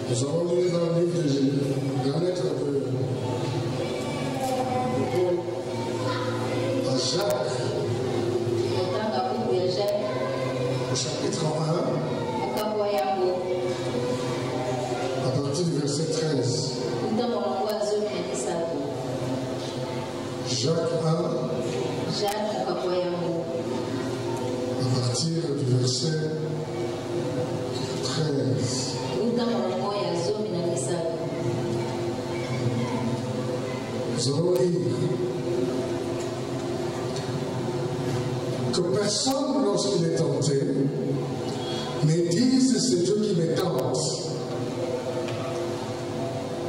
Nous avons lu dans le livre de Jésus, la lettre de Paul à Jacques, au chapitre 1, à partir du verset 13. Jacques 1, à partir du verset 13. Nous allons lire que personne, lorsqu'il est tenté, ne dise c'est Dieu qui me tente.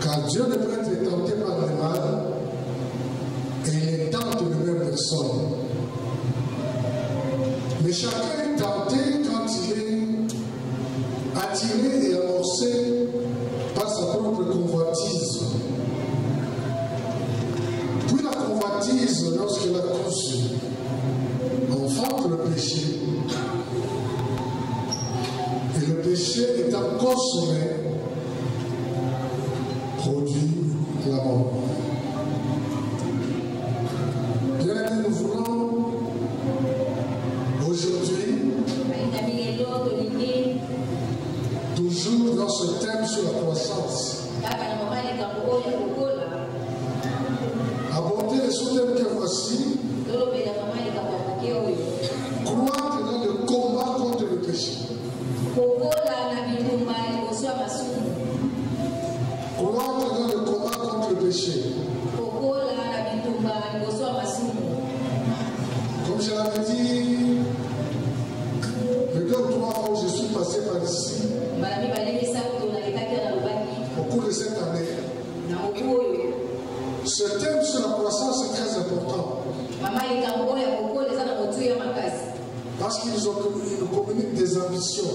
Car Dieu ne peut être tenté par le mal et il ne tente de même personne. Mais chacun est tenté quand il est attiré et amorcé par sa propre convoitise. Puis la convoitise, lorsqu'elle a conçu, enfante le péché. Et le péché étant consommé, produit la mort. Bien que nous voulons aujourd'hui, toujours dans ce thème sur la croissance, aborder les sous-thèmes que voici, croître dans le combat contre le péché. Croître dans le combat contre le péché. Comme je l'avais dit, le 2 ou 3 fois où je suis passé par ici, au cours de cette année, ce thème sur la croissance est très important. Parce qu'ils nous communiquent des ambitions.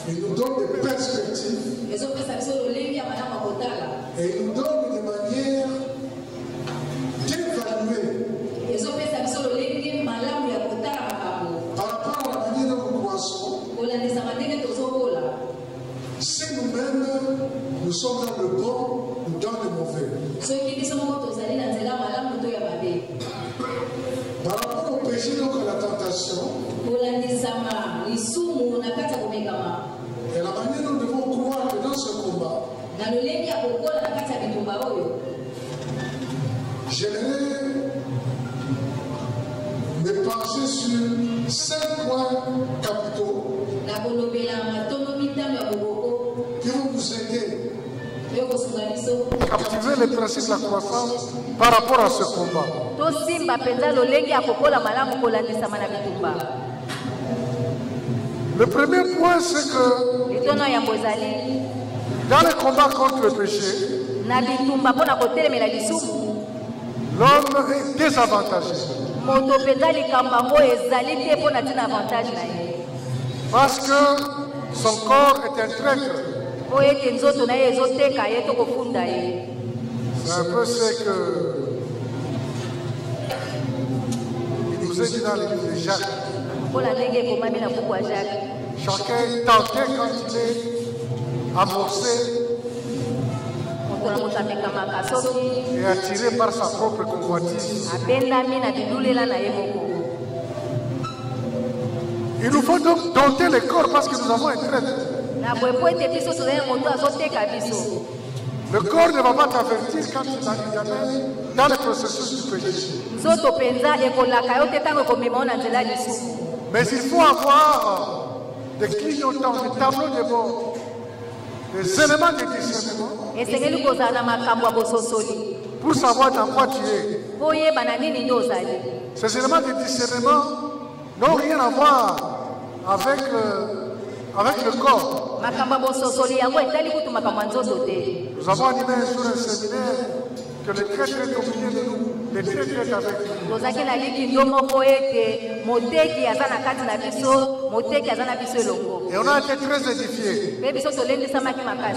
Ils nous donnent des perspectives. Et ils nous donnent des manières d'évaluer par rapport à la manière dont nous croissons. Si nous-mêmes, nous sommes dans le bon ou dans le mauvais. Par rapport au péché, donc à la tentation, et la manière dont nous devons croire que dans ce combat, j'aimerais me pencher sur 5 points capitaux qui vont nous aider à captiver les principes de la croissance par rapport à ce combat. Le premier point, c'est que dans le combat contre le péché, l'homme est désavantagé. Parce que son corps est un traître. C'est un peu ce que il nous est dit dans le livre de Jacques. Chacun est tenté quand il est amorcé et attiré par sa propre convoitise. Il nous faut donc dompter le corps parce que nous avons un traître. Le corps ne va pas t'avertir quand tu t'amènes dans le processus du péché. Mais il faut avoir des clignotants, des tableaux de bord, des éléments de discernement pour savoir dans quoi tu es. Ces éléments de discernement n'ont rien à voir avec le corps. Nous avons animé sur un séminaire que le traître est au milieu de nous, le traître est avec nous. Et on a été très édifiés.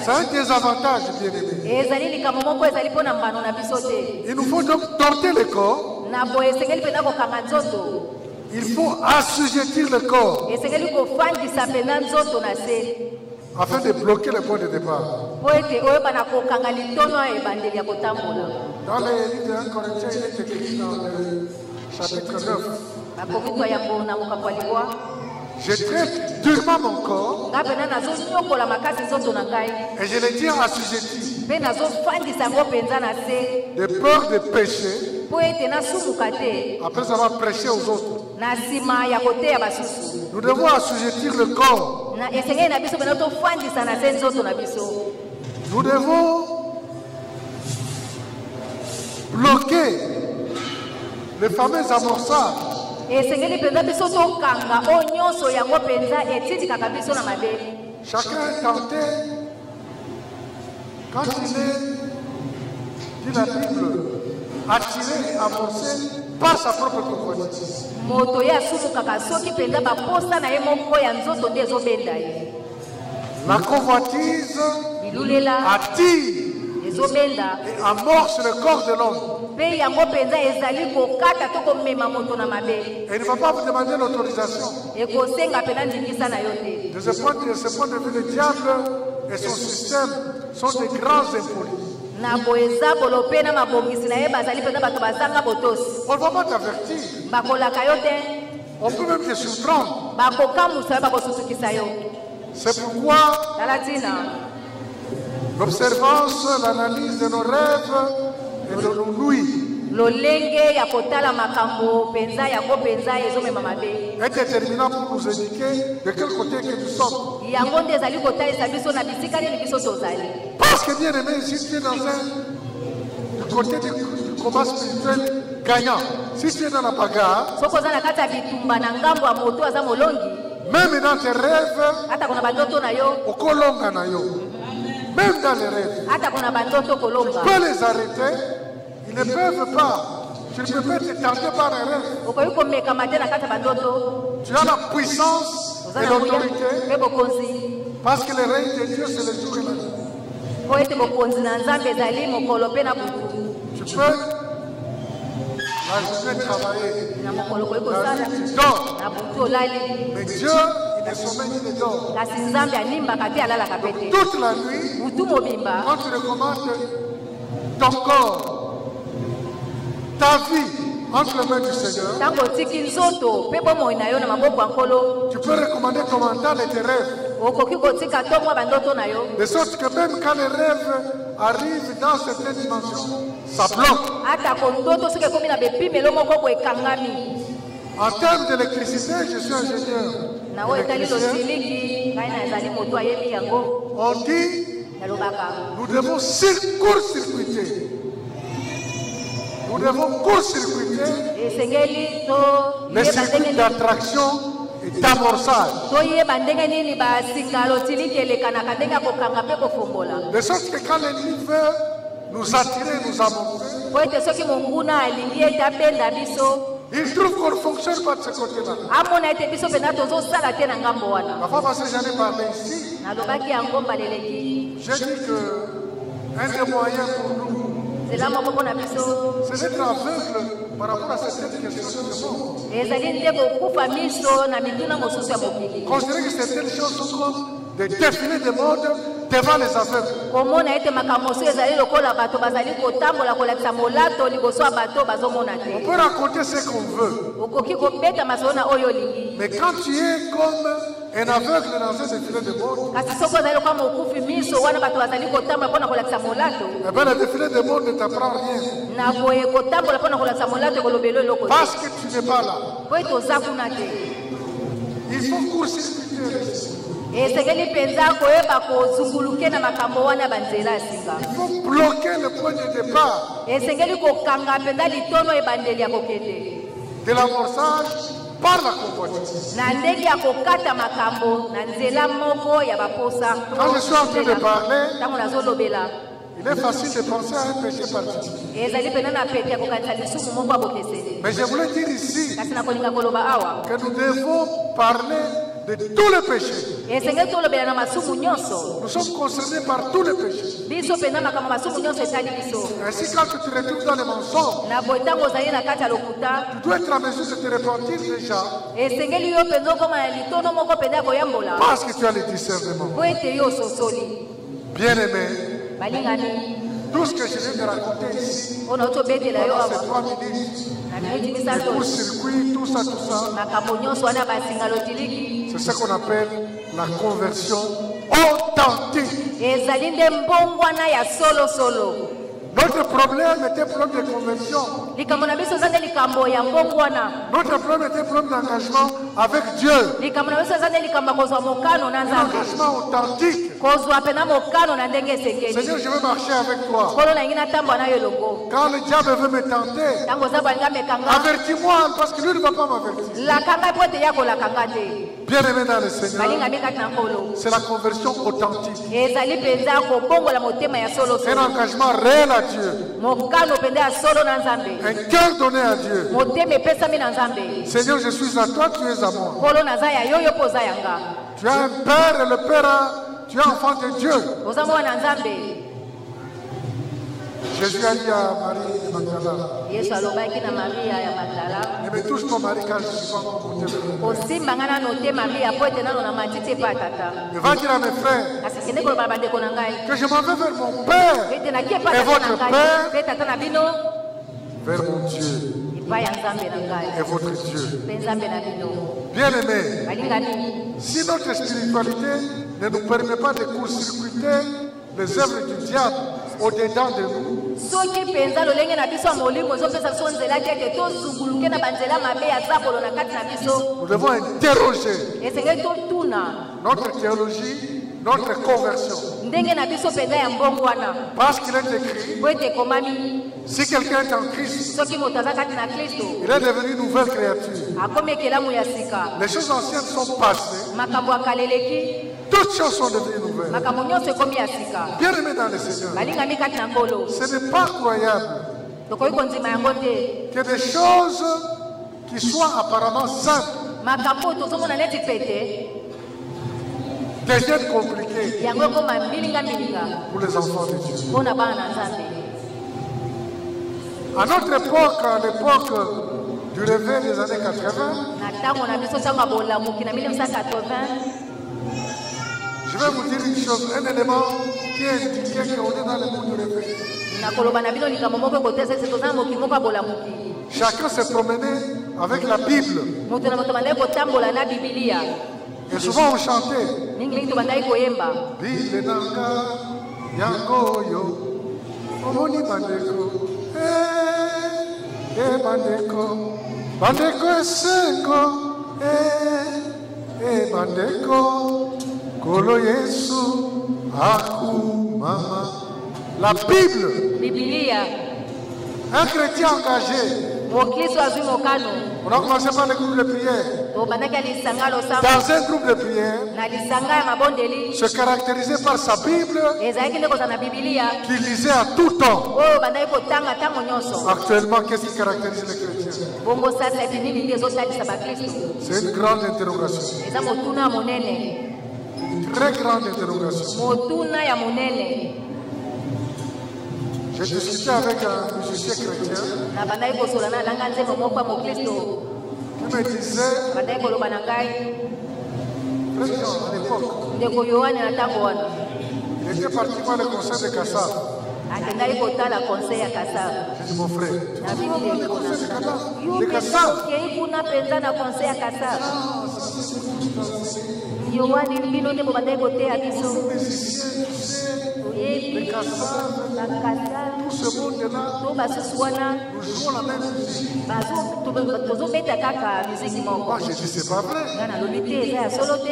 C'est un désavantage, bien aimé. Il nous faut donc dompter le corps Il faut assujettir le corps afin de bloquer le point de départ. Dans les livres de 1 Corinthiens, il est écrit dans le chapitre 9. Je traite durement mon corps et je le tiens assujetti de peur de pécher après avoir prêché aux autres. Nous devons assujettir le corps. Nous devons bloquer les fameux amorçages. Chacun est tenté, quand il est, dit la Bible, attiré et amorcé par sa propre convoitise. La convoitise attire et amorce le corps de l'homme. Et il ne va pas vous demander l'autorisation. De ce point de vue, le diable et son système sont des grands impolis. On ne va pas t'avertir. On peut même te surprendre. C'est pourquoi l'observance, l'analyse de nos rêves et de nos nuits est déterminant pour nous indiquer de quel côté que nous sommes. Parce que bien aimé, si tu es dans un côté du combat spirituel gagnant, si tu es dans la bagarre, même dans tes rêves, même dans les rêves, tu peux les arrêter. Ils ne peuvent pas. Tu ne peux pas te tenter par les rêves. Tu as la puissance et l'autorité. Parce que le règne de Dieu, c'est le jour et la nuit. Tu peux la journée travailler. La nuit, tu dors. Mais Dieu, il ne sommeille ni ne dort. Toute la nuit, quand tu recommandes ton corps, ta vie entre les mains du Seigneur, tu peux recommander ton mental et tes rêves. De sorte que même quand les rêves arrivent dans certaines dimensions, ça bloque. En termes d'électricité, je suis ingénieur. On dit, nous devons court-circuiter. Nous devons court-circuiter les circuits d'attraction et d'amorçage. De sorte que quand l'ennemi veut nous attirer, nous amorcer, il trouve qu'on ne fonctionne pas de ce côté-là. Parfois, parce que j'en ai parlé ici, j'ai dit qu'un des moyens pour nous, c'est d'être aveugle par rapport à certaines questions de ce monde. Considérez que certaines choses sont comme des défilés de mode devant les aveugles. On peut raconter ce qu'on veut. Mais quand tu es comme un aveugle dans un défilé de mode, eh bien, le défilé de mode ne t'apprend rien. Parce que tu n'es pas là. Il faut court-circuiter. Il faut bloquer le point de départ de l'amorçage par la convoitise. Quand je suis en train de parler, il est facile de penser à un péché particulier. Mais je voulais dire ici que nous devons parler de tous les péchés. Nous sommes concernés par tous les péchés. Ainsi, quand tu te retrouves dans les mensonges, tu dois être en mesure de te repentir déjà. Parce que tu as le discernement. Bien-aimé, tout ce que je viens de raconter ici, pendant ces 3 minutes, les courts-circuits, tout ça, c'est ce qu'on appelle la conversion authentique. Notre problème était un problème de conversion. Notre problème était un problème d'engagement avec Dieu. Un engagement authentique. Seigneur, je veux marcher avec toi. Quand le diable veut me tenter, avertis-moi parce que lui ne va pas m'avertir. Bien aimé dans le Seigneur, c'est la conversion authentique. Un engagement réel à Dieu. Un cœur donné à Dieu. Seigneur, je suis à toi, tu es à moi. Tu as un père et le père a... Tu es enfant de Dieu. Jésus a dit à Marie de Magdala, ne me touche pas Marie car je ne suis pas encore monté vers le Père. Mais va dire à mes frères que je m'en vais vers mon Père et votre Père, vers mon Dieu et votre Dieu. Bien-aimés, si notre spiritualité ne nous permet pas de court-circuiter les œuvres du diable au-dedans de nous, nous devons interroger notre théologie, notre conversion. Parce qu'il est écrit, si quelqu'un est en Christ, il est devenu une nouvelle créature. Les choses anciennes sont passées. Toutes choses sont devenues nouvelles. Bien aimé dans le Seigneur, ce n'est pas croyable que des choses qui soient apparemment simples deviennent compliquées pour les enfants de Dieu. À notre époque, à l'époque du réveil des années 80, je vais vous dire une chose, un élément qui est indiqué qu'on est dans le monde du réveil. Chacun se promenait avec la Bible. Et souvent on chantait. Bible nanga yango yo omoni bandeko bandeko bandeko esengo bandeko kolo Yesu aku mama. La Bible. Un chrétien engagé. On a commencé par le groupe de prière. Dans un groupe de prière, se caractérisait par sa Bible qu'il lisait à tout temps. Actuellement, qu'est-ce qui caractérise les chrétiens? C'est une grande interrogation. Une très grande interrogation. J'ai discuté avec un musicien chrétien. Il me disait, très jeune à l'époque, il était parti voir le concert de Kassab. J'ai dit, mon frère, tu vas voir le concert de Kassab? Tout ce monde-là, nous jouons la même musique. Moi, j'ai dit, c'est pas vrai.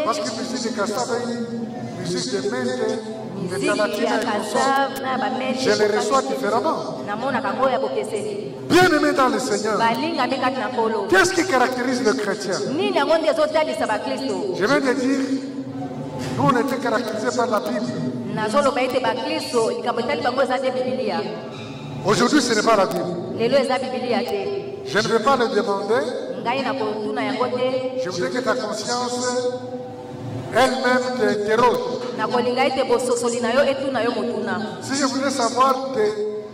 Parce que la musique de Kassab est une musique de mente, de Talatina et je les reçois différemment. Bien aimé dans le Seigneur, qu'est-ce qui caractérise le chrétien? Je viens de dire, nous on était caractérisés par la Bible. Aujourd'hui, ce n'est pas la Bible. Je ne vais pas le demander. Je voudrais que ta conscience elle-même t'interroge. Si je voulais savoir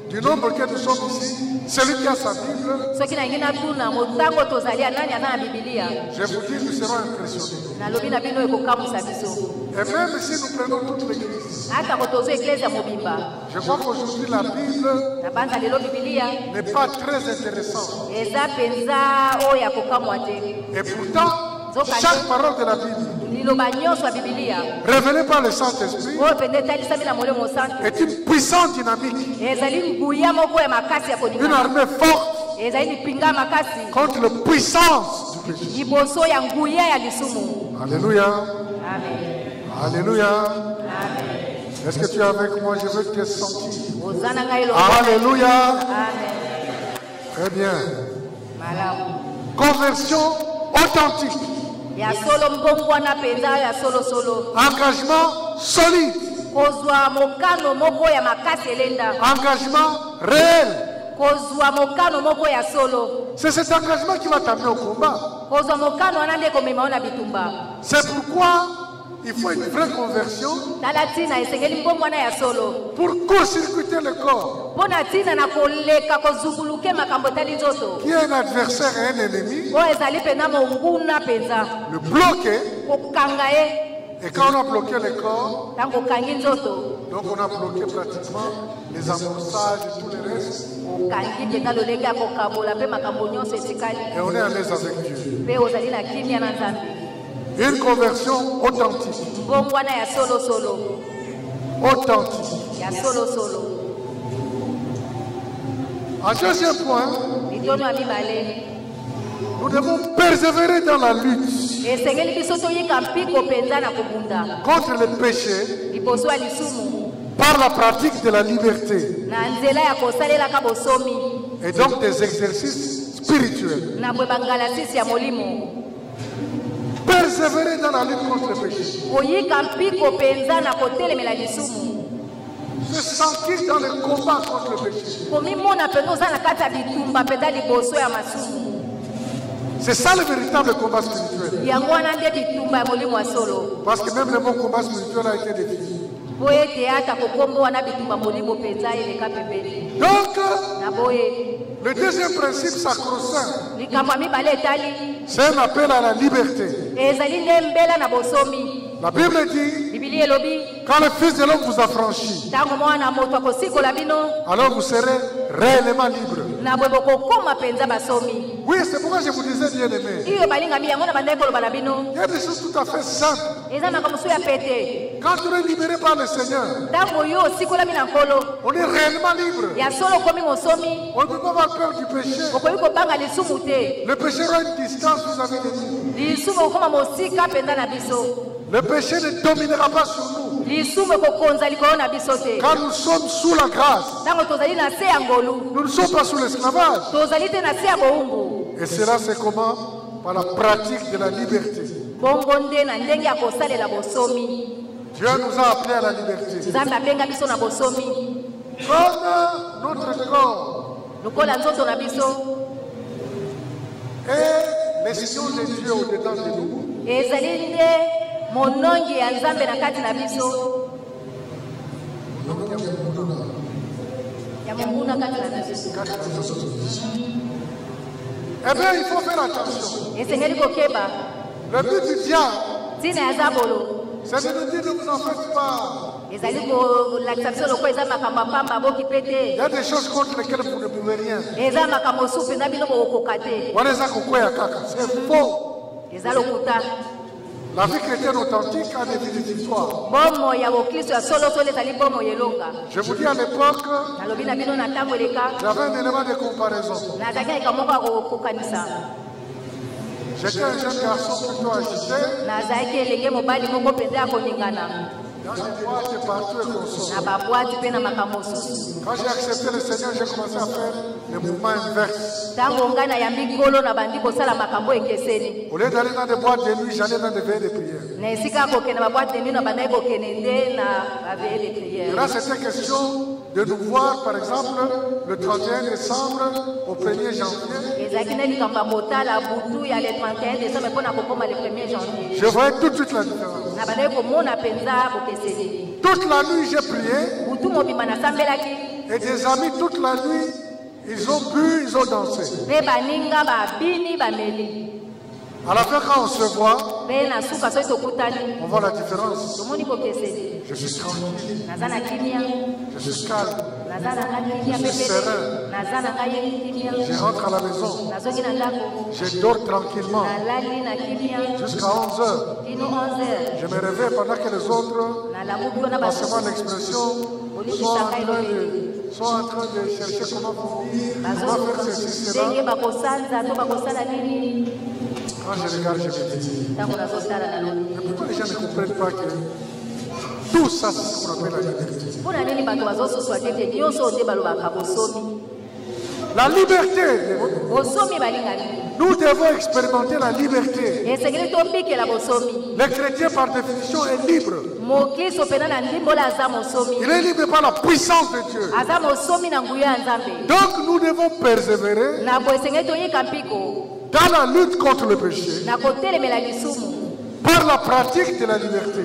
du nombre que nous sommes ici, celui qui a sa Bible, je vous dis, nous serons impressionnés. Et même si nous prenons toute l'église, je crois qu'aujourd'hui la Bible n'est pas très intéressante. Et pourtant, chaque parole de la Bible révélée par le Saint-Esprit est une puissante dynamique, une armée forte contre la puissance du péché. Alléluia. Alléluia. Est-ce que tu es avec moi? Je veux te sentir. Alléluia. Très bien. Conversion authentique. Engagement solide. Engagement réel. C'est cet engagement qui va t'amener au combat. C'est pourquoi il faut une vraie conversion pour court-circuiter le corps. Qui est un adversaire et un ennemi, le bloquer. Et quand on a bloqué le corps, donc on a bloqué pratiquement les amorçages et tout le reste. Et on est à l'aise avec Dieu. Une conversion authentique. Authentique. En deuxième point, nous devons persévérer dans la lutte contre le péché par la pratique de la liberté et donc des exercices spirituels. Persévérer dans la lutte contre le péché. Se sentir dans le combat contre le péché. C'est ça le véritable combat spirituel. Parce que même le bon combat spirituel a été défini. Donc, le deuxième principe sacro-saint, c'est un appel à la liberté. La Bible dit, quand le Fils de l'homme vous a franchi, alors vous serez réellement libre. Oui, c'est pourquoi je vous disais, bien aimé, il y a des choses tout à fait simples. Quand on est libéré par le Seigneur, on est réellement libre. On ne peut pas avoir peur du péché. Le péché aura une distance vis-à-vis de nous. Le péché ne dominera pas sur nous. Quand nous sommes sous la grâce, nous ne sommes pas sous l'esclavage. Et cela, c'est comment? Par la pratique de la liberté. Dieu nous a appelés à la liberté. Comme notre corps et les signes de Dieu au-dedans de nous, eh bien, il faut faire attention. Le but du diable, c'est de nous dire ne vous en faites pas. Il y a des choses contre lesquelles vous ne pouvez rien. C'est faux. La vie chrétienne authentique a des victoires. Je vous dis à l'époque, j'avais un élément de comparaison. J'étais un jeune garçon plutôt agité. Dans les boîtes et partout et consort. Quand j'ai accepté le Seigneur, j'ai commencé à faire le mouvement inverse. Au lieu d'aller dans des boîtes de nuit, j'allais dans des veillées de prière. Et là, c'était question de nous voir, par exemple, le 31 décembre au 1er janvier. Je voyais tout de suite la différence. Toute la nuit, j'ai prié. Et des amis, toute la nuit, ils ont bu, ils ont dansé. À la fin, quand on se voit, on voit la différence. Je suis tranquille. Je suis calme. Je suis serein. Je rentre à la maison. Je dors tranquillement. Jusqu'à 11h. Je me réveille pendant que les autres, passez-moi l'expression, sont en train de chercher comment vivre, comment faire ceci, cela. Quand je regarde, je me dis, mais pourquoi les gens ne comprennent pas que tout ça, c'est ce qu'on appelle la liberté? La liberté. Nous devons expérimenter la liberté. Le chrétien, par définition, est libre. Il est libre par la puissance de Dieu. Donc, nous devons persévérer dans la lutte contre le péché, par la pratique de la liberté.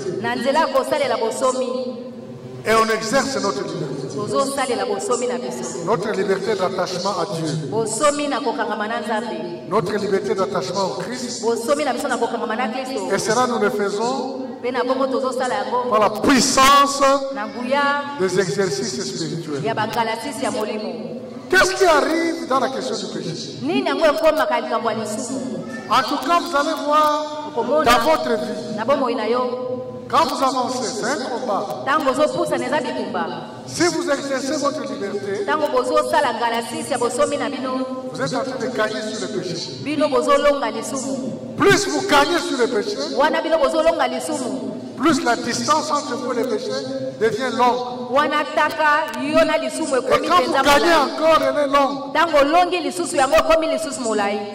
Et on exerce notre liberté. Notre liberté d'attachement à Dieu. Notre liberté d'attachement au Christ. Et cela, nous le faisons par la puissance des exercices spirituels. Qu'est-ce qui arrive dans la question du péché? En tout cas, vous allez voir dans votre vie, quand vous avancez, c'est un combat. Si vous exercez votre liberté, vous êtes en train de gagner sur le péché. Plus vous gagnez sur le péché, plus la distance entre vous et le péché devient longue. Et quand vous gagnez encore, elle est longue.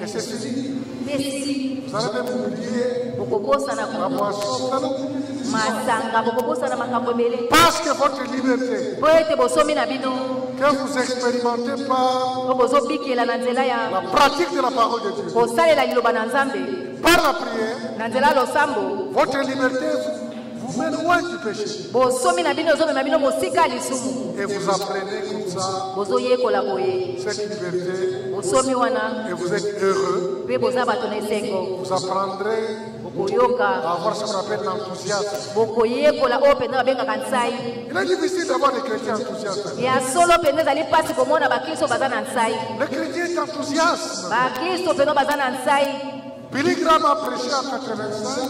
Et c'est fini. Vous allez même oublier la boisson. Parce que votre liberté, que vous expérimentez par la pratique de la parole de Dieu, par la prière, votre liberté vous met loin du péché. Et vous apprenez comme ça cette liberté. Et vous êtes heureux. Vous apprendrez à avoir ce qu'on appelle l'enthousiasme. Il est difficile d'avoir des chrétiens enthousiastes. Le chrétien est enthousiaste. Billy Graham a prêché en 85.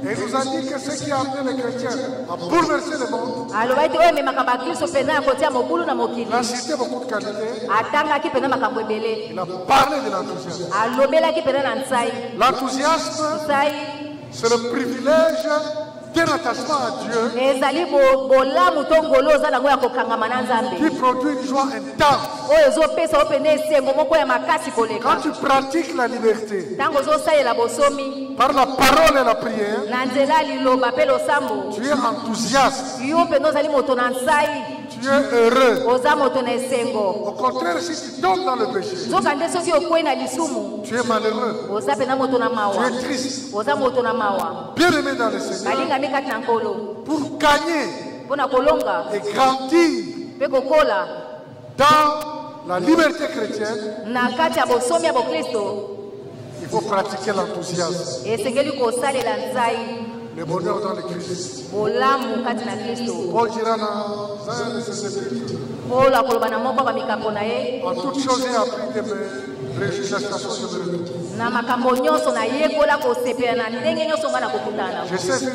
Et il nous a dit que ce qui a amené les chrétiens à bouleverser le monde, il a cité beaucoup de qualités. Il a parlé de l'enthousiasme. L'enthousiasme, c'est le privilège d'un attachement à Dieu qui produit une joie intense. Quand tu pratiques la liberté par la parole et la prière, tu es enthousiaste, tu es heureux. Au contraire, si tu tombes dans le péché, tu es malheureux, tu es triste. Bien aimé dans le Seigneur, pour gagner et grandir dans la liberté chrétienne, il faut pratiquer l'enthousiasme, le bonheur dans le Christ. Paul dira dans un de ses épîtres, en toute chose j'ai appris de me réjouir de la situation de me retrouver. Je sais que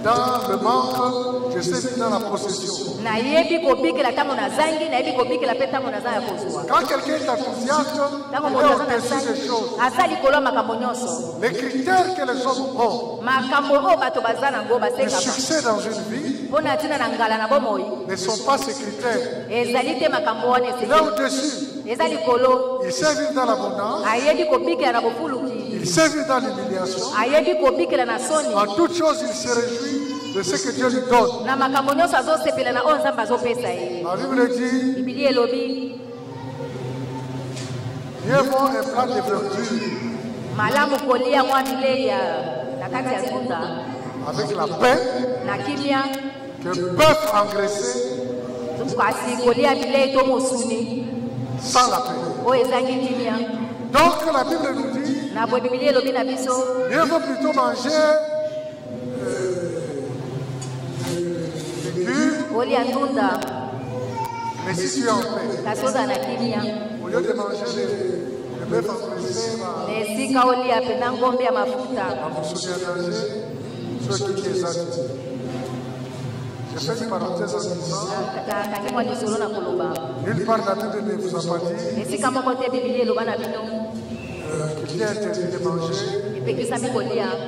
dans le manque, je sais vivre dans la possession. Quand quelqu'un est enthousiaste, il est au-dessus des choses. Les critères que les hommes ont, le succès dans une vie, ne sont pas ces critères. Il est au-dessus. Il sait vivre dans l'abondance. Il sait vivre dans l'humiliation. En toutes choses, il se réjouit de ce que Dieu lui donne. La Bible dit, mieux vaut un plat de verdure avec la paix qu'un bœuf engraissé sans la paix. Donc la Bible nous dit, mieux vaut plutôt manger mais si tu es en paix, au lieu de manger le bœuf engraissé, je fais une parenthèse en disant, nulle part la Bible ne vous a pas dit qu'il est interdit de manger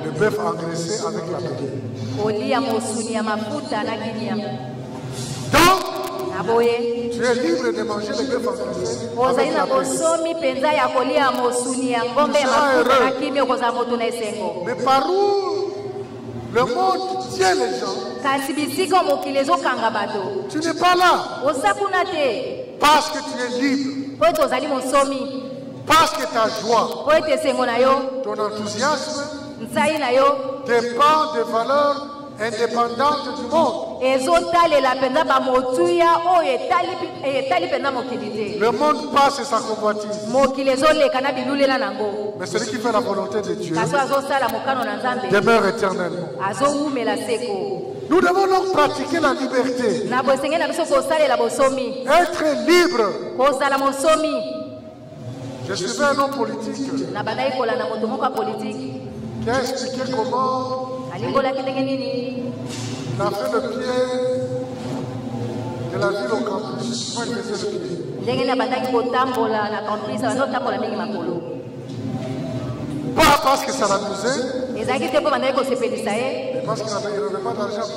le bœuf engraissé avec la paix. Donc, tu es libre de manger le bœuf engraissé avec la paix. Mais par où le monde tient les gens, tu n'es pas là parce que tu es libre, parce que ta joie, ton enthousiasme dépend des valeurs indépendantes du monde. Le monde passe sa convoitise, mais celui qui fait la volonté de Dieu demeure éternellement. Nous devons donc pratiquer la liberté, être libre. Je suivais un homme politique qui a expliqué comment il a fait le pied de la ville au campus. Comment il faisait le pied? Pas parce que ça l'amusait, mais parce qu'il n'avait pas d'argent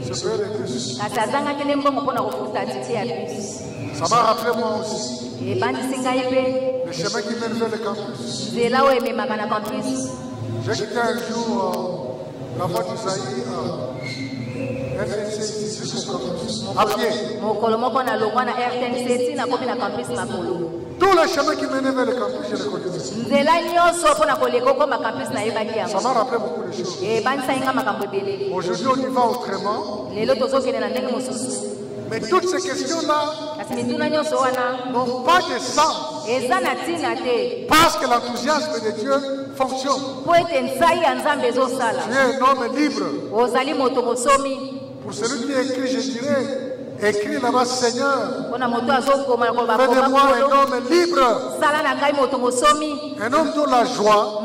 pour se payer les bus. Ça m'a rappelé moi aussi le chemin qui mène vers le campus. J'ai quitté un jour la voie du Zaïre jusqu'au campus à pied. Tous les chemins qui menaient vers le campus, je les connaissais. Ça m'a rappelé beaucoup de choses. Aujourd'hui, on y va autrement. Mais toutes ces questions-là n'ont pas de sens. Parce que l'enthousiasme de Dieu fonctionne. Tu es un homme libre. Pour celui qui écrit, je dirais, écrit là-bas, Seigneur, fais-de-moi un homme libre. Un homme dont la joie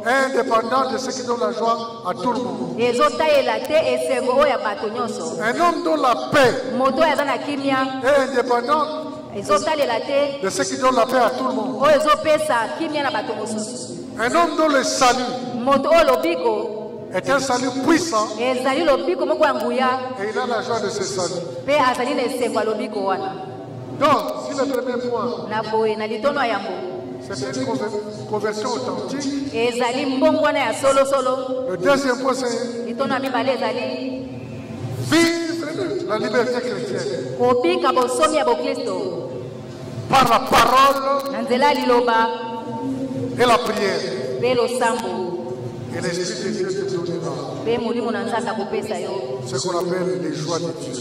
est indépendant de ce qui donne la joie à tout le monde. Un homme dont la paix est indépendante de ce qui donne la paix à tout le monde. Un homme dont le salut est un salut puissant et il a la joie de ce salut. Donc, si le premier point, c'est une conversion authentique, le deuxième point, c'est vivre la liberté chrétienne par la parole et la prière. Et l'Esprit de Dieu te donnera ce qu'on appelle les joies de Dieu.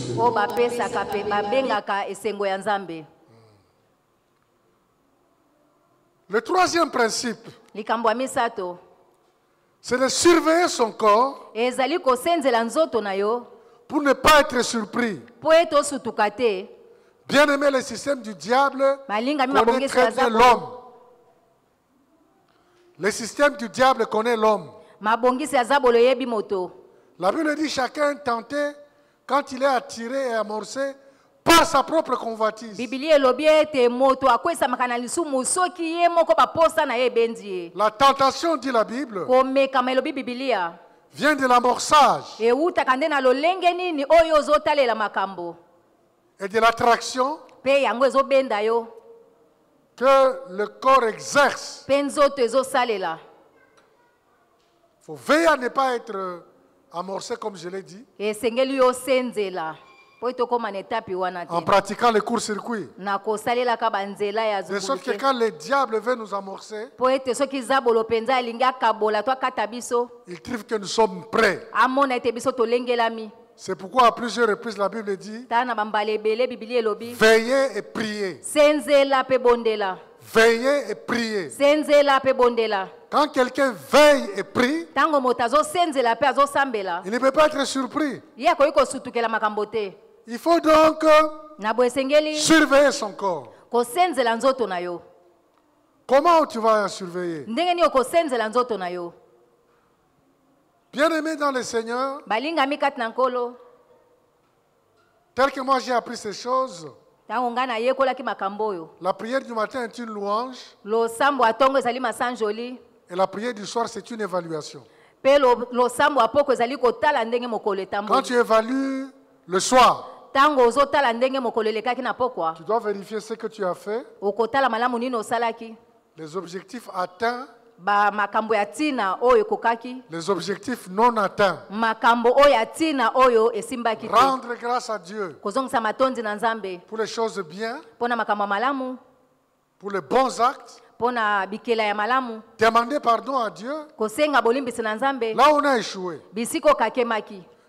Le troisième principe, c'est de surveiller son corps pour ne pas être surpris. Bien aimé, le système du diable connaît très bien l'homme. Le système du diable connaît l'homme. La Bible dit chacun tenté quand il est attiré et amorcé par sa propre convoitise. La tentation, dit la Bible, vient de l'amorçage et de l'attraction que le corps exerce. Il faut veiller à ne pas être amorcé, comme je l'ai dit, en pratiquant le court-circuit. De sorte que quand le diable veut nous amorcer, il trouve que nous sommes prêts. C'est pourquoi à plusieurs reprises la Bible dit veillez et priez. Veillez et priez. Quand quelqu'un veille et prie, il ne peut pas être surpris. Il faut donc surveiller son corps. Comment tu vas surveiller? Bien-aimé dans le Seigneur, tel que moi j'ai appris ces choses, la prière du matin est une louange et la prière du soir c'est une évaluation. Quand tu évalues le soir, tu dois vérifier ce que tu as fait, les objectifs atteints, les objectifs non atteints. Rendre grâce à Dieu pour les choses bien, pour les bons actes. Demander pardon à Dieu là où on a échoué.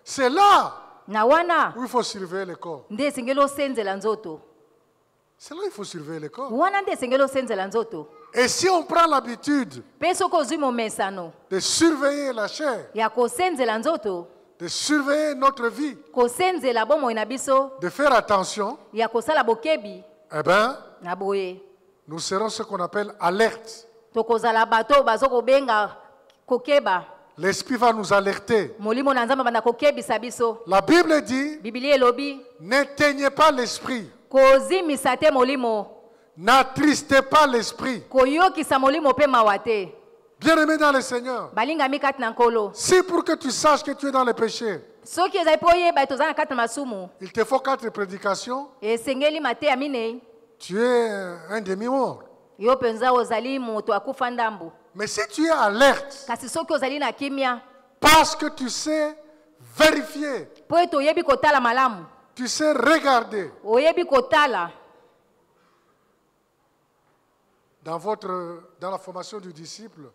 C'est là où il faut surveiller le corps. C'est là où il faut surveiller le corps. Et si on prend l'habitude de surveiller la chair, de surveiller notre vie, de faire attention, eh bien, nous serons ce qu'on appelle alertes. L'esprit va nous alerter. La Bible dit, n'éteignez pas l'esprit. N'attristez pas l'esprit. Bien-aimé dans le Seigneur, si pour que tu saches que tu es dans le péché, il te faut 4 prédications, tu es un demi-mort. Mais si tu es alerte, parce que tu sais vérifier, tu sais regarder, dans la formation du disciple,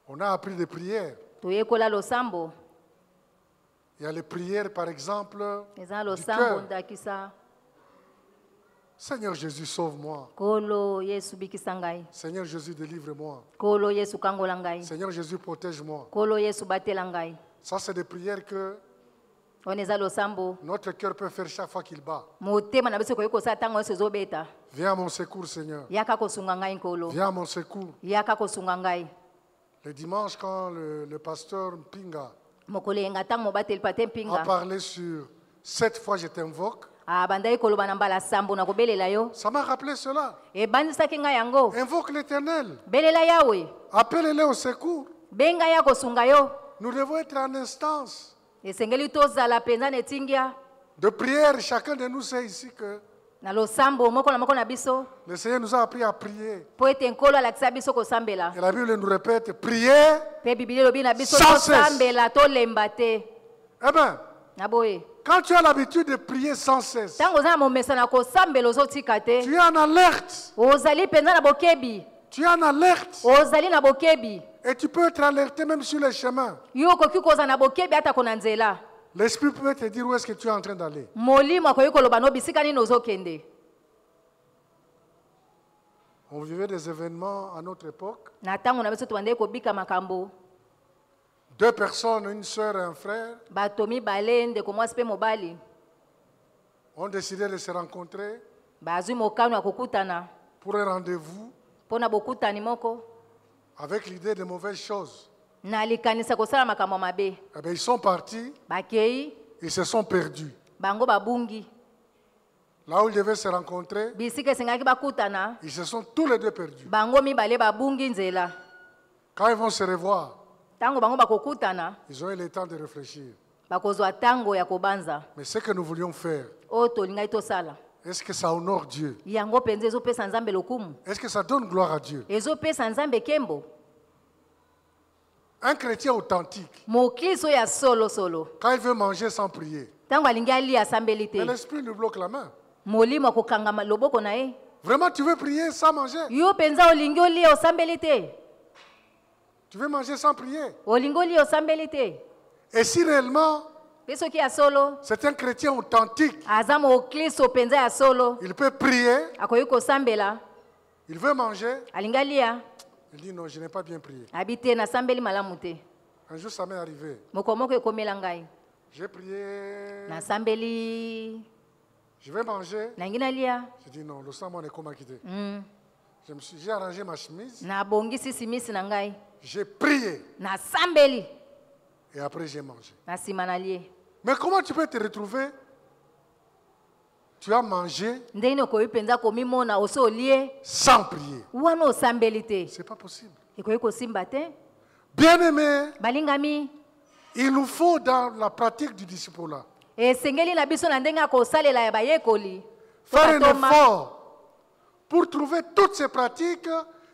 on a appris des prières. Il y a les prières, par exemple, du cœur. Seigneur Jésus, sauve-moi. Seigneur Jésus, délivre-moi. Seigneur Jésus, protège-moi. Ça, c'est des prières que notre cœur peut faire chaque fois qu'il bat. Viens à mon secours, Seigneur. Viens à mon secours. Le dimanche, quand le pasteur Mpinga a parlé sur 7 fois je t'invoque, ça m'a rappelé cela. Invoque l'Éternel. Appelle-le au secours. Nous devons être en instance de prière. Chacun de nous sait ici que le Seigneur nous a appris à prier. Et la Bible nous répète, priez sans cesse. Eh bien, quand tu as l'habitude de prier sans cesse, tu es en alerte. Tu es en alerte. Et tu peux être alerté même sur les chemins. L'esprit peut te dire où est-ce que tu es en train d'aller. On vivait des événements à notre époque. 2 personnes, une sœur et un frère, ont décidé de se rencontrer pour un rendez-vous. avec l'idée de mauvaises choses. Na likanisa kosala makambo mabe. Eh bien, ils sont partis. Bakei. Ils se sont perdus. Bango babungi. Là où ils devaient se rencontrer, bisika sengaki bakutana. Ils se sont tous les deux perdus. Bango mibale babungi nzela. Quand ils vont se revoir, tango bango bakokutana, ils ont eu le temps de réfléchir. Bakozwa tango ya kobanza. Mais ce que nous voulions faire, O tolingai tosala. est-ce que ça honore Dieu? Yango penze ezopesa Nzambe lokumu. Est-ce que ça donne gloire à Dieu? Ezopesa Nzambe kembo. Un chrétien authentique, Mokristo ya solo solo. quand il veut manger sans prier, Tango alingi alia asambeli te. l'esprit lui bloque la main. Molimo akokanga loboko na ye. Vraiment, tu veux prier sans manger? Yo penza olingi olia osambeli te. Tu veux manger sans prier? Olingi olia osambeli te. Et si réellement Peso ki ya solo. c'est un chrétien authentique, Aza mokristo penza ya solo. il peut prier, Akoyi kosambela. il veut manger, Alingi alia. il dit non, je n'ai pas bien prié. Habite na sambeli malamu te. Un jour, ça m'est arrivé. Mokomoko ekomela ngai. J'ai prié, Na sambeli. je vais manger. Nangi nalia. J'ai dit non, le sang m'en est comment quitté. J'ai arrangé ma chemise, Na bongisi simisi na ngai. j'ai prié Na sambeli. et après j'ai mangé. Na sima na lie. Mais comment tu peux te retrouver? Tu as mangé Ndenge okoyi penza komimona oso olie. sans prier. Wana osambeli te. C'est pas possible. Ekoyi kosimba te. Bien-aimés, Balingami. il nous faut dans la pratique du discipulat Esengeli na biso na ndenge akosalela ya bayekoli. faire un effort pour trouver toutes ces pratiques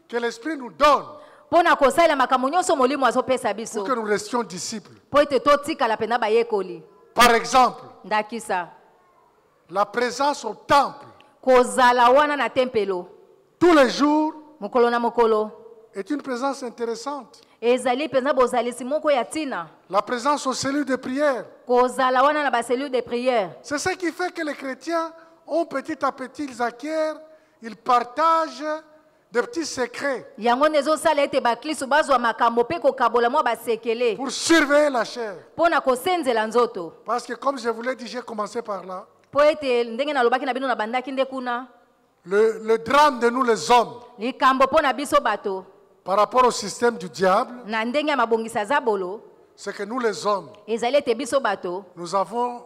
que l'Esprit nous donne Pona kosalela makambo nyonso molimo azopesa biso. pour que nous restions disciples. Po ete totikala pena bayekoli. Par exemple, Ndakisa. la présence au temple Kozala wana na tempelo. tous les jours Mokolo na mokolo. est une présence intéressante. Ezali penza bozalisi moko ya tina. La présence aux cellules de prière. Kozala wana na basellule de prière. C'est ce qui fait que les chrétiens ont petit à petit, ils acquièrent, ils partagent des petits secrets Yango nezosala ete baklisto bazwa makambo pe kokabola mwa basekele. pour surveiller la chair. Pona kosenzela nzoto. Parce que comme je vous l'ai dit, j'ai commencé par là. Po ete ndenge nalobaki na bino na bandaki nde kuna. Le drame de nous les hommes Likambo pona biso bato. par rapport au système du diable, Na ndenge ya mabongisa zabolo. c'est que nous les hommes, Ezali ete biso bato. nous avons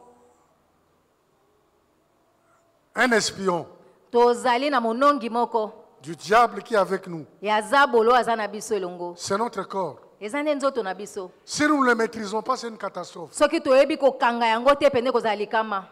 un espion Tozali na monongi moko. du diable qui est avec nous. Ya zabolo aza na biso elongo. C'est notre corps. Eza nde nzoto na biso. Si nous ne le maîtrisons pas, c'est une catastrophe. Soki toyebi kokanga yango te pende kozala likama.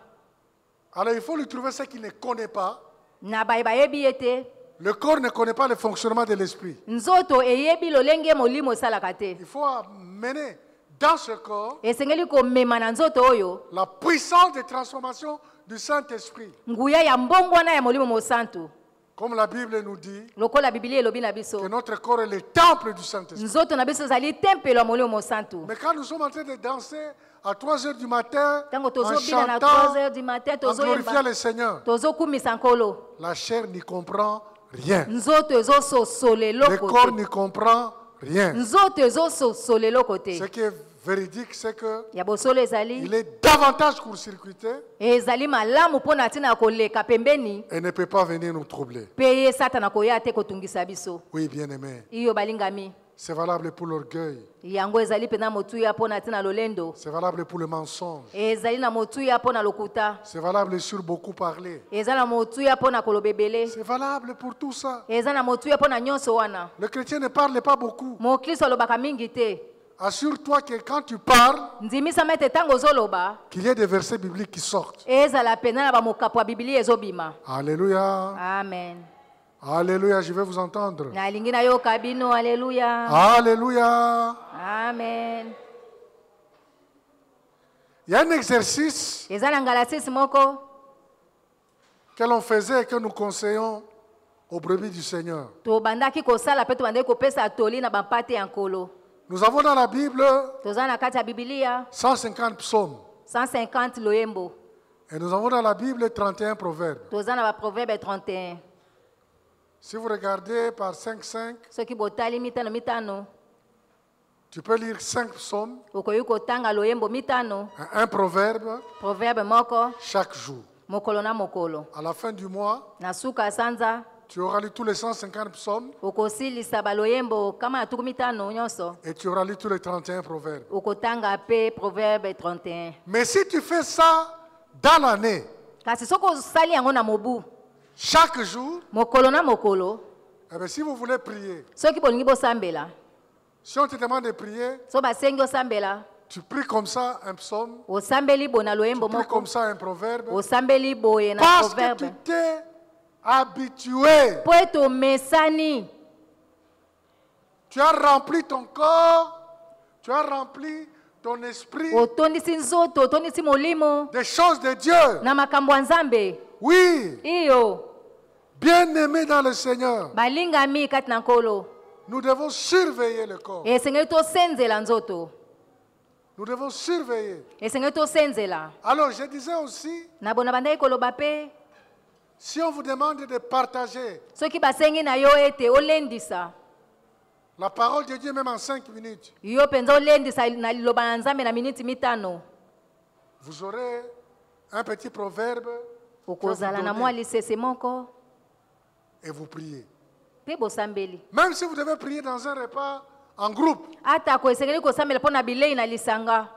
Alors il faut lui trouver ce qu'il ne connaît pas. Na bayebi ete. Le corps ne connaît pas le fonctionnement de l'esprit. Nzoto eyebi lolenge molimo esalaka te. Il faut amener dans ce corps Esengeli komema na nzoto oyo. la puissance de transformation du Saint-Esprit. Nguya ya mbongwana ya molimo mosantu. Comme la Bible nous dit Lokola Biblia elobi na biso. que notre corps est le temple du Saint-Esprit. Nzoto na biso ezali tempelo ya molimo mosantu. Mais quand nous sommes en train de danser à 3 heures du matin, Tango en tozobina na chantant, 3h du matin en glorifiant tozoyemba. le Seigneur, Tozokumisa nkolo. la chair n'y comprend rien. Nzoto ezososola Le eloko corps te. n'y comprend rien. Nzoto ezososola eloko te. Ce qui est véridique, c'est que Ya bosolo ezali. il est davantage court-circuité Ezali malamu mpona ntina ya koleka pembeni. et ne peut pas venir nous troubler. Pe ye satana koya te kotungisa biso. Oui, bien-aimé, Iyo balingami. c'est valable pour l'orgueil, Yango ezali pena motuya mpona ntina lolendo. c'est valable pour le mensonge, Ezali na motuya mpona lokuta. c'est valable sur beaucoup parler, Eza na motuya mpona kolobebele. c'est valable pour tout ça. Eza na motuya mpona nyonso wana. Le chrétien ne parle pas beaucoup. Mokristo alobaka mingi te. Assure-toi que quand tu parles, Ndimisama ete ntango ozoloba. qu'il y ait des versets bibliques qui sortent. Ezala pena na bamokapo ya Biblia ezobima. Alléluia. Amen. Alléluia, je vais vous entendre. Nalingi nayoka bino. Alléluia. Alléluia. Amen. Il y a un exercice Eza na ngalasisi moko. que l'on faisait et que nous conseillons aux brebis du Seigneur. Tobandaki kosala pe tobandaki kopesa toli na bampate ya nkolo. Nous avons dans la Bible Toza na kati ya Biblia 150 psaumes 150 loyembo. et nous avons dans la Bible 31 proverbes. Toza na baproverbe 31. Si vous regardez par 5-5, Soki botali mitano mitano. tu peux lire 5 psaumes, Okoyi kotanga loyembo mitano. un proverbe Proverbe moko. chaque jour. Mokolo na mokolo. À la fin du mois, Na suka sanza. Tu auras lu tous les 150 psaumes. Et tu auras lu tous les 31 proverbes. Mais si tu fais ça dans l'année, chaque jour, eh bien, si vous voulez prier, si on te demande de prier, tu pries comme ça un psaume, tu pries comme ça un proverbe, parce que tu t'es habitué. Tu as rempli ton corps, tu as rempli ton esprit des choses de Dieu. Oui. Bien-aimé dans le Seigneur, nous devons surveiller le corps. Nous devons surveiller. Alors, je disais aussi, si on vous demande de partager la parole de Dieu même en 5 minutes, vous aurez un petit proverbe et vous priez. Même si vous devez prier dans un repas en groupe,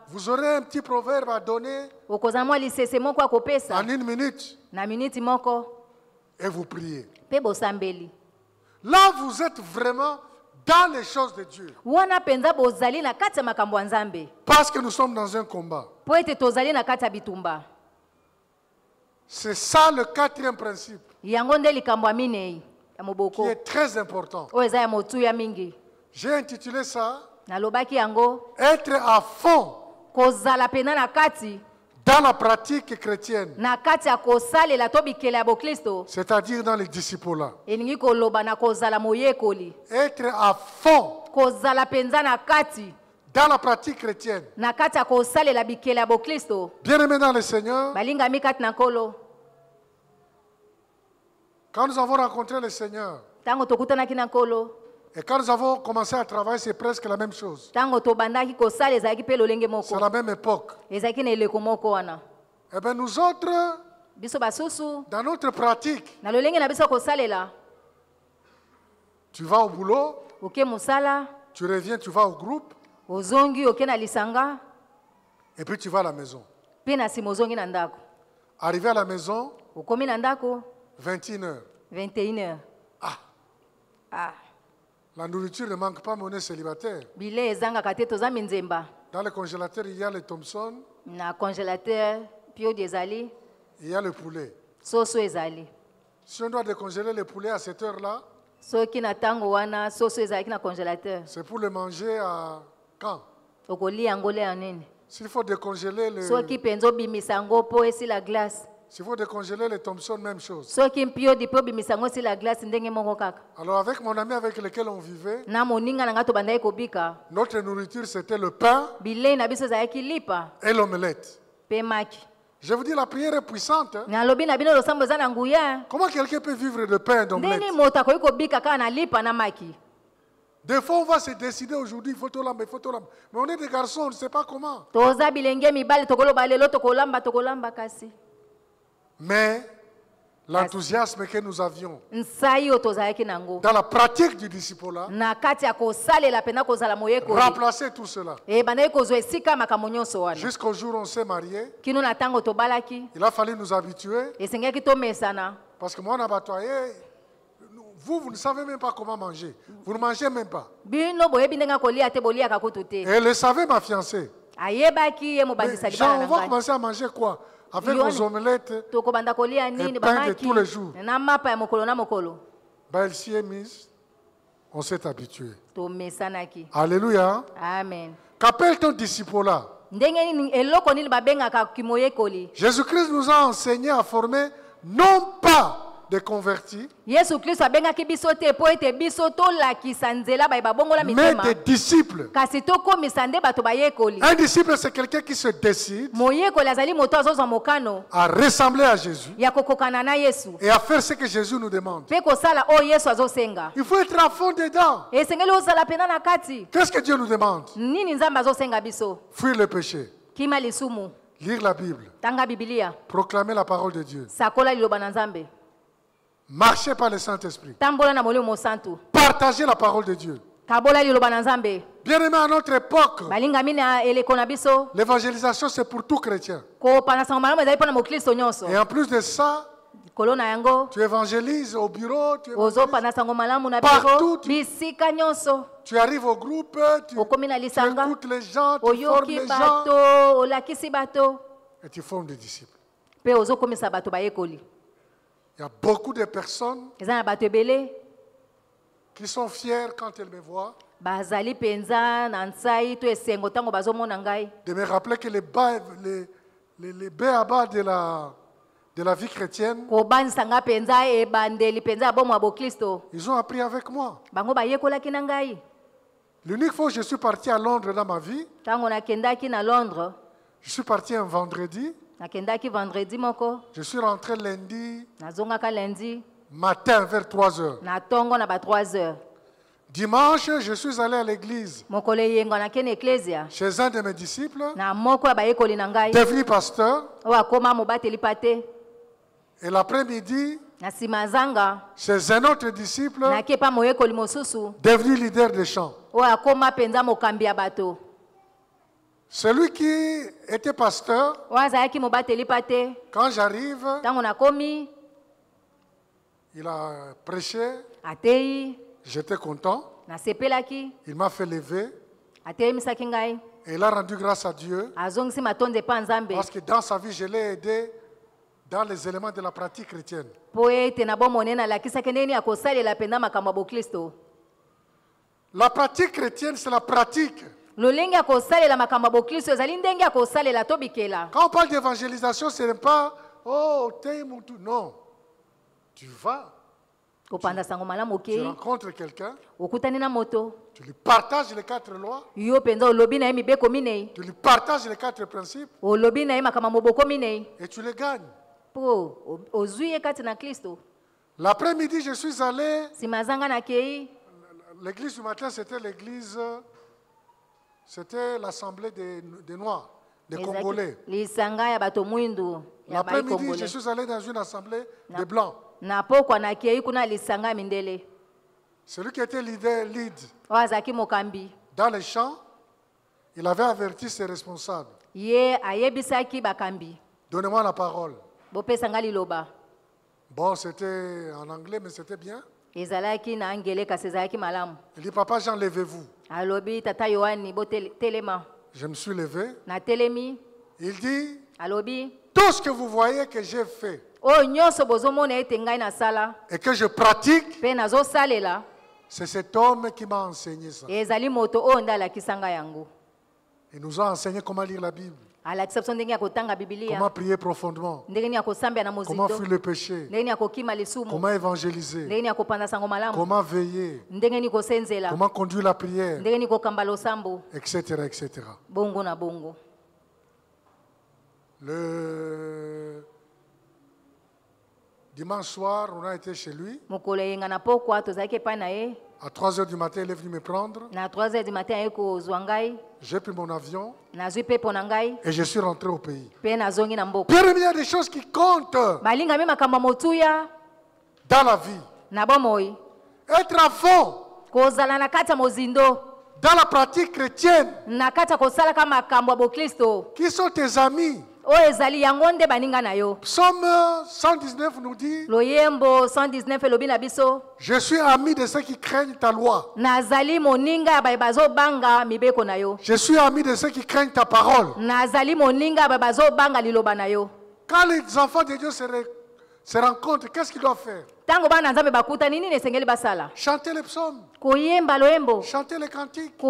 vous aurez un petit proverbe à donner en 1 minute et vous priez. Là, vous êtes vraiment dans les choses de Dieu. Parce que nous sommes dans un combat. C'est ça le 4e principe qui est très important. J'ai intitulé ça être à fond dans la pratique chrétienne, c'est-à-dire dans les disciples-là. Être à fond dans la pratique chrétienne. Bien-aimés dans le Seigneur, quand nous avons rencontré le Seigneur, et quand nous avons commencé à travailler, c'est presque la même chose. C'est la même époque. Eh bien, nous autres, dans notre pratique, tu vas au boulot, tu reviens, tu vas au groupe, et puis tu vas à la maison. Arrivé à la maison, 21h. La nourriture ne manque pas, mais on est célibataire. Dans le congélateur, il y a le Thompson. Il y a le poulet. Si on doit décongeler le poulet à cette heure-là, c'est pour le manger à quand? S'il faut décongeler le... S'il faut décongeler les Thompson, même chose. Alors avec mon ami avec lequel on vivait, notre nourriture c'était le pain et l'omelette. Je vous dis, la prière est puissante. Comment quelqu'un peut vivre de pain et d'omelette? Des fois, on va se décider aujourd'hui, il faut tout lamber, il faut tout lamber. Mais on est des garçons, on ne sait pas comment. Mais l'enthousiasme que nous avions dans la pratique du disciple-là, remplacer tout cela. Jusqu'au jour où on s'est marié, il a fallu nous habituer. Parce que moi, on a bataillé. Vous ne savez même pas comment manger. Vous ne mangez même pas. Et elle le savait, ma fiancée. Mais, genre, on va commencer à manger quoi? Avec vos omelettes et pain de tous les jours. Elle s'y est mise. On s'est habitué. Alléluia. Amen. Qu'appelle ton disciple là? Jésus-Christ nous a enseigné à former non pas des convertis, mais des disciples. Un disciple, c'est quelqu'un qui se décide à ressembler à Jésus et à faire ce que Jésus nous demande. Il faut être à fond dedans. Qu'est-ce que Dieu nous demande? Fuir le péché, lire la Bible, proclamer la parole de Dieu, Marchez par le Saint-Esprit. Partagez la parole de Dieu. Bien-aimés, à notre époque, l'évangélisation c'est pour tout chrétien. Et en plus de ça, tu évangélises au bureau, tu évangélises partout. Tu arrives au groupe, tu écoutes les gens, tu formes les gens et tu formes des disciples. Il y a beaucoup de personnes qui sont fiers quand elles me voient de me rappeler que les b.a.-ba de la vie chrétienne, ils ont appris avec moi. L'unique fois où je suis parti à Londres dans ma vie, je suis parti un vendredi, je suis rentré lundi matin vers 3 heures. Dimanche, je suis allé à l'église chez un de mes disciples, devenu pasteur. Et l'après-midi, chez un autre disciple, devenu leader de chant. Celui qui était pasteur, quand j'arrive, il a prêché, j'étais content, il m'a fait lever, et il a rendu grâce à Dieu, parce que dans sa vie, je l'ai aidé dans les éléments de la pratique chrétienne. La pratique chrétienne, c'est la pratique. Quand on parle d'évangélisation, ce n'est pas « Oh, non. Tu vas. Tu rencontres quelqu'un. Tu lui partages les 4 lois. Tu lui partages les 4 principes. Et tu les gagnes. L'après-midi, je suis allé. L'église du matin, c'était l'assemblée des Noirs, des Congolais. L'après-midi, je suis allé dans une assemblée des Blancs. Celui qui était lead dans les champs, il avait averti ses responsables. Donnez-moi la parole. Bon, c'était en anglais, mais c'était bien. Il dit, Papa Jean, levez-vous. Je me suis levé. Il dit, tout ce que vous voyez que j'ai fait et que je pratique, c'est cet homme qui m'a enseigné ça. Il nous a enseigné comment lire la Bible, comment prier profondément, comment fuir le péché, comment évangéliser, comment veiller, comment conduire la prière, etc. etc. Le dimanche soir, on a été chez lui. À 3 heures du matin, il est venu me prendre. J'ai pris mon avion et je suis rentré au pays. Bien, il y a des choses qui comptent dans la vie. Être à fond dans la pratique chrétienne. Qui sont tes amis? Psaume 119 nous dit, je suis ami de ceux qui craignent ta loi. Je suis ami de ceux qui craignent ta parole. Quand les enfants de Dieu se rencontrent, qu'est-ce qu'ils doivent faire? Chanter les psaumes, chanter les cantiques.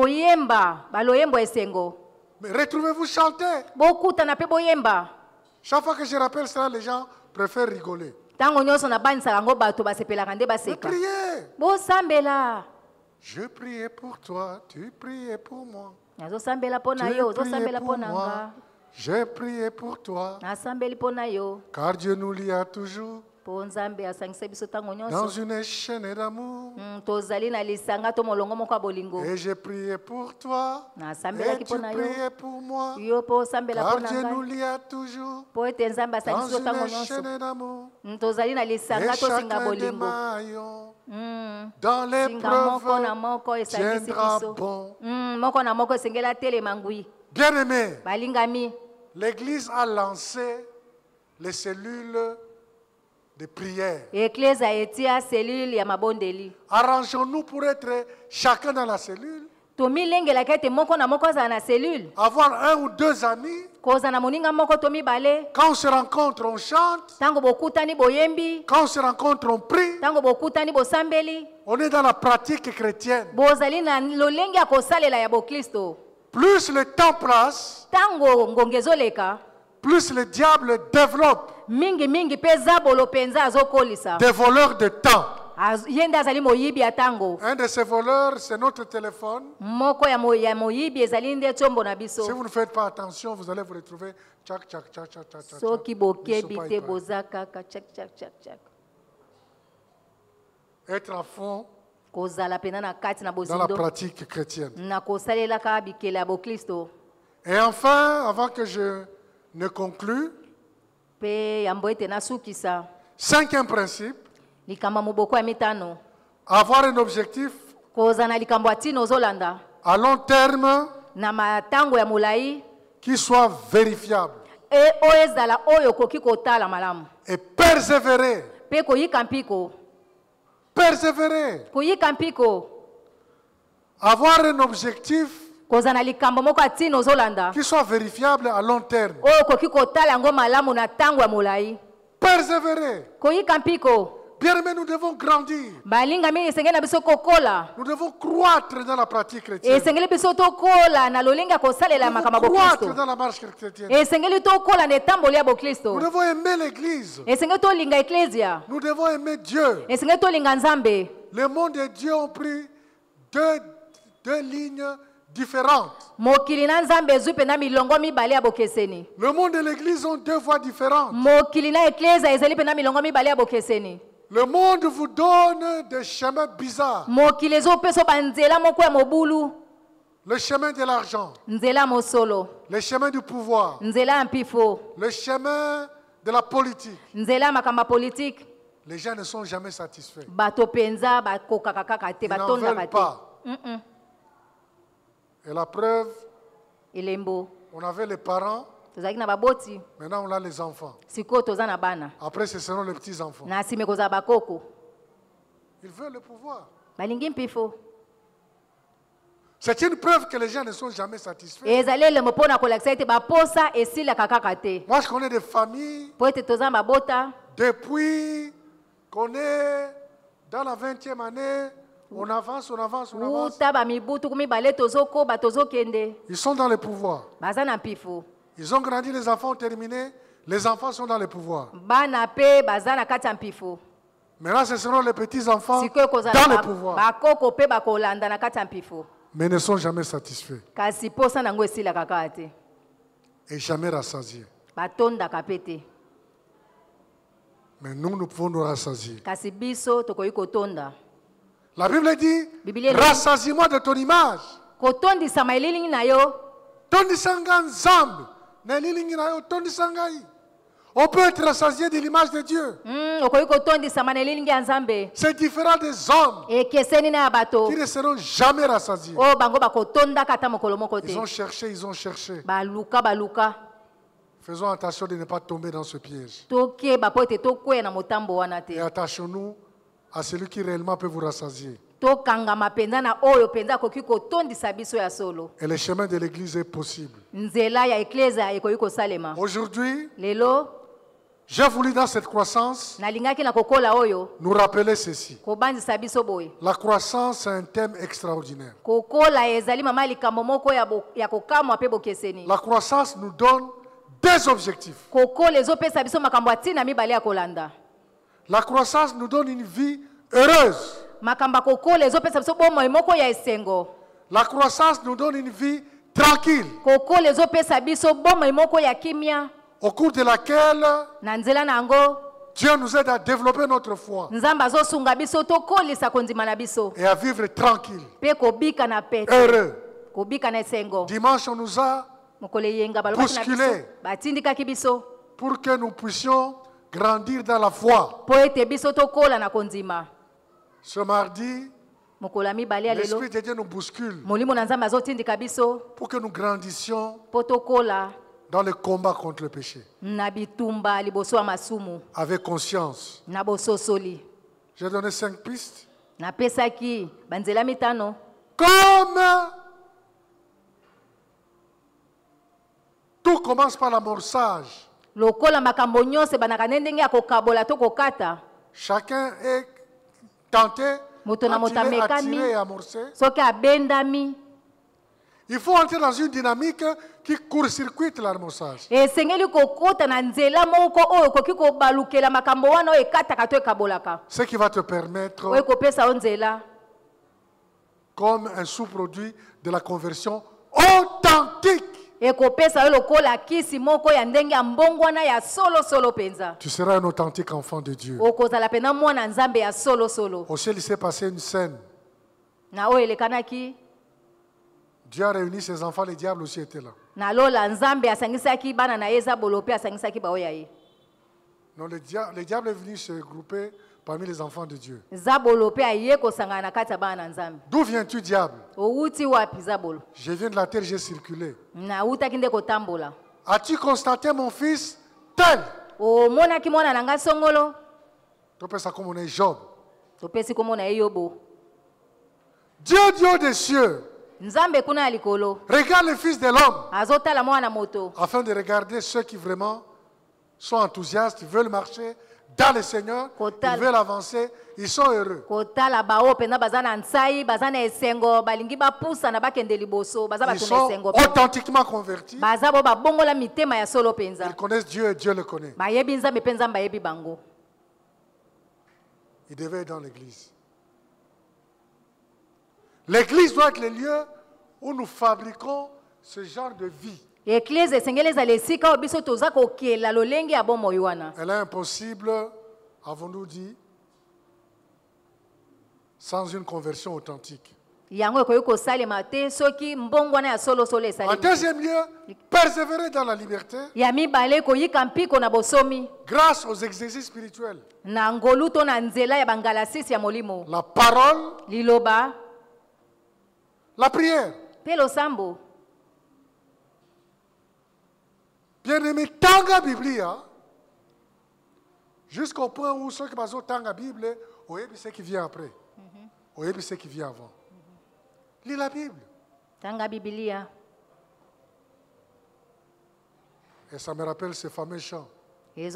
Mais retrouvez-vous chanter. Chaque fois que je rappelle ça, les gens préfèrent rigoler. Mais priez. Je priais pour toi, tu priais pour moi. Tu priais pour moi. J'ai prié pour toi. Car Dieu nous lie toujours dans une chaîne d'amour. Et j'ai prié pour toi, et tu priais pour moi, car Dieu nous lie à toujours dans une chaîne d'amour. Et chacun des maillons dans l'épreuve tiendra bon. Bien-aimé, l'Église a lancé les cellules de prière. Arrangeons-nous pour être chacun dans la cellule. Avoir un ou deux amis. Quand on se rencontre, on chante. Quand on se rencontre, on prie. On est dans la pratique chrétienne. Plus le temps passe, plus le diable développe des voleurs de temps. Un de ces voleurs, c'est notre téléphone. Si vous ne faites pas attention, vous allez vous retrouver. Être à fond dans la pratique chrétienne. Et enfin, avant que je ne conclue, cinquième principe, avoir un objectif à long terme qui soit vérifiable et persévérer. Persévérer. Avoir un objectif qui soit vérifiable à long terme. Persévérer. Bien aimé, nous devons grandir. Nous devons croître dans la pratique chrétienne. Nous devons croître dans la marche chrétienne. Nous devons aimer l'Église. Nous devons aimer Dieu. Le monde et Dieu ont pris deux lignes différentes. Le monde et l'Église ont deux voies différentes. Le monde vous donne des chemins bizarres. Le chemin de l'argent. Le chemin du pouvoir. Le chemin de la politique. Les gens ne sont jamais satisfaits. Ils n'en veulent pas. Et la preuve, on avait les parents. Maintenant, on a les enfants. Après, ce seront les petits-enfants. Ils veulent le pouvoir. C'est une preuve que les gens ne sont jamais satisfaits. Moi, je connais des familles, depuis qu'on est dans la 20e année, on avance. Ils sont dans le pouvoir. Ils ont grandi, les enfants ont terminé, les enfants sont dans le pouvoir. Maintenant, ce seront les petits-enfants dans le pouvoir. Mais ne sont jamais satisfaits. Et jamais rassasiés. Mais nous pouvons nous rassasier. La Bible dit, rassasie-moi de ton image. On peut être rassasié de l'image de Dieu. C'est différent des hommes qui ne seront jamais rassasiés. Ils ont cherché. Faisons attention de ne pas tomber dans ce piège. Et attachons-nous à celui qui réellement peut vous rassasier. Et le chemin de l'Église est possible. Aujourd'hui, j'ai voulu dans cette croissance nous rappeler ceci. La croissance est un thème extraordinaire. La croissance nous donne des objectifs. La croissance nous donne une vie heureuse. La croissance nous donne une vie tranquille, au cours de laquelle Dieu nous aide à développer notre foi et à vivre tranquille, heureux. Dimanche, on nous a bousculé pour que nous puissions grandir dans la foi. Ce mardi, l'Esprit de Dieu nous bouscule pour que nous grandissions dans le combat contre le péché. Avec conscience. J'ai donné 5 pistes. Comme tout commence par l'amorçage. Chacun est tenté, attiré et amorcé. Il faut entrer dans une dynamique qui court-circuite l'amorçage. Ce qui va te permettre, comme un sous-produit de la conversion authentique, tu seras un authentique enfant de Dieu. Au ciel, il s'est passé une scène. Dieu a réuni ses enfants, les diables aussi étaient là. Non, le diable est venu se grouper parmi les enfants de Dieu. D'où viens-tu, diable? Je viens de la terre, j'ai circulé. As-tu constaté mon fils tel? Tu peux ça comme on est Job. Dieu, Dieu des cieux, regarde le Fils de l'homme afin de regarder ceux qui vraiment sont enthousiastes, veulent marcher dans le Seigneur, ils veulent avancer, ils sont heureux. Ils sont authentiquement convertis. Ils connaissent Dieu et Dieu le connaît. Ils devaient être dans l'église. L'église doit être le lieu où nous fabriquons ce genre de vie. Elle est impossible, avons-nous dit, sans une conversion authentique. En deuxième lieu, persévérer dans la liberté grâce aux exercices spirituels. La parole, la prière. Bien-aimé, tanga Biblia, jusqu'au point où ceux qui basent tanga Bible, on sait ce qui vient après. On sait ce qui vient avant. Lis la Bible. Tanga Biblia. Et ça me rappelle ce fameux chant. Lis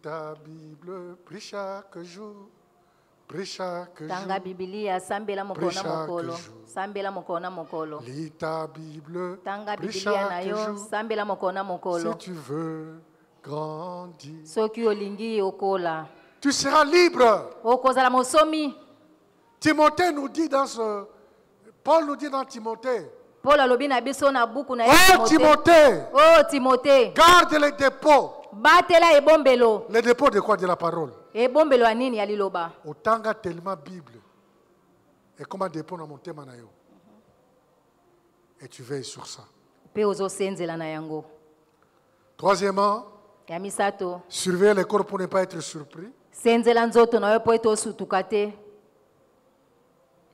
ta Bible, prie chaque jour. Prie chaque jour. Tanga Biblia, sambela mokona mokolo. Sambela mokona mokolo. Lis ta Bible. Tanga Biblia na yo, sambela mokona mokolo. Si tu veux grandir, soki olingi okola, tu seras libre. Okozala mosomi. Timothée nous dit dans ce, Paul nous dit dans Timothée. Paul alobi na biso na buku na Timothée. Oh Timothée. Garde les dépôts. Batela ebombelo. Les dépôts de quoi? De la parole. Ebombelo anini ya liloba. Otanga tellement Bible. Et comment dépôt na mon thème na yo. Et tu veilles sur ça. Pe ozo senzela na yango. Troisièmement, ya misato. Surveiller les corps pour ne pas être surpris. Senzela nzoto na yo po eto sutukate.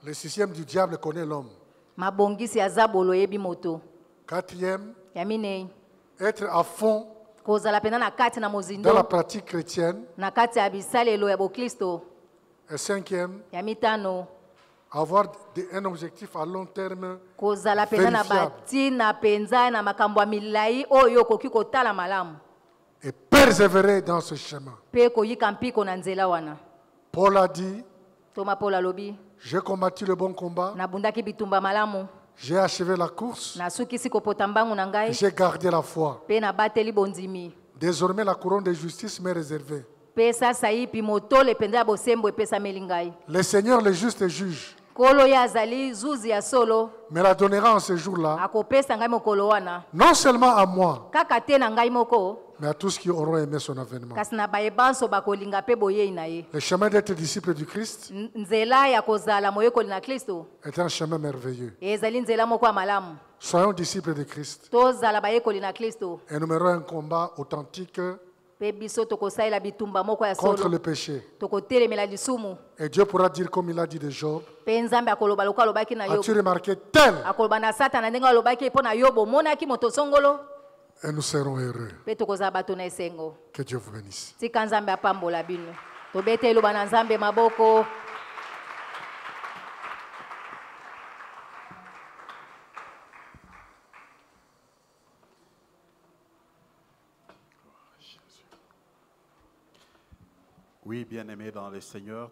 Le système du diable connaît l'homme. Mabongisi ya zabolo yebi moto. Quatrième, ya minei. Être à fond dans la pratique chrétienne. Et cinquième, avoir un objectif à long terme vérifiable. Et persévérer dans ce chemin. Paul a dit, j'ai combattu le bon combat. J'ai achevé la course. J'ai gardé la foi. Désormais, la couronne de justice m'est réservée. Le Seigneur, le juste juge, me la donnera en ce jour-là. Non seulement à moi, Mais à tous qui auront aimé son avènement. Le chemin d'être disciple du Christ est un chemin merveilleux. Soyons disciples de Christ. Et nous mènerons un combat authentique contre le péché. Et Dieu pourra dire comme il a dit de Job. As-tu remarqué tel? Et nous serons heureux. Que Dieu vous bénisse. Oui, bien-aimé dans le Seigneur,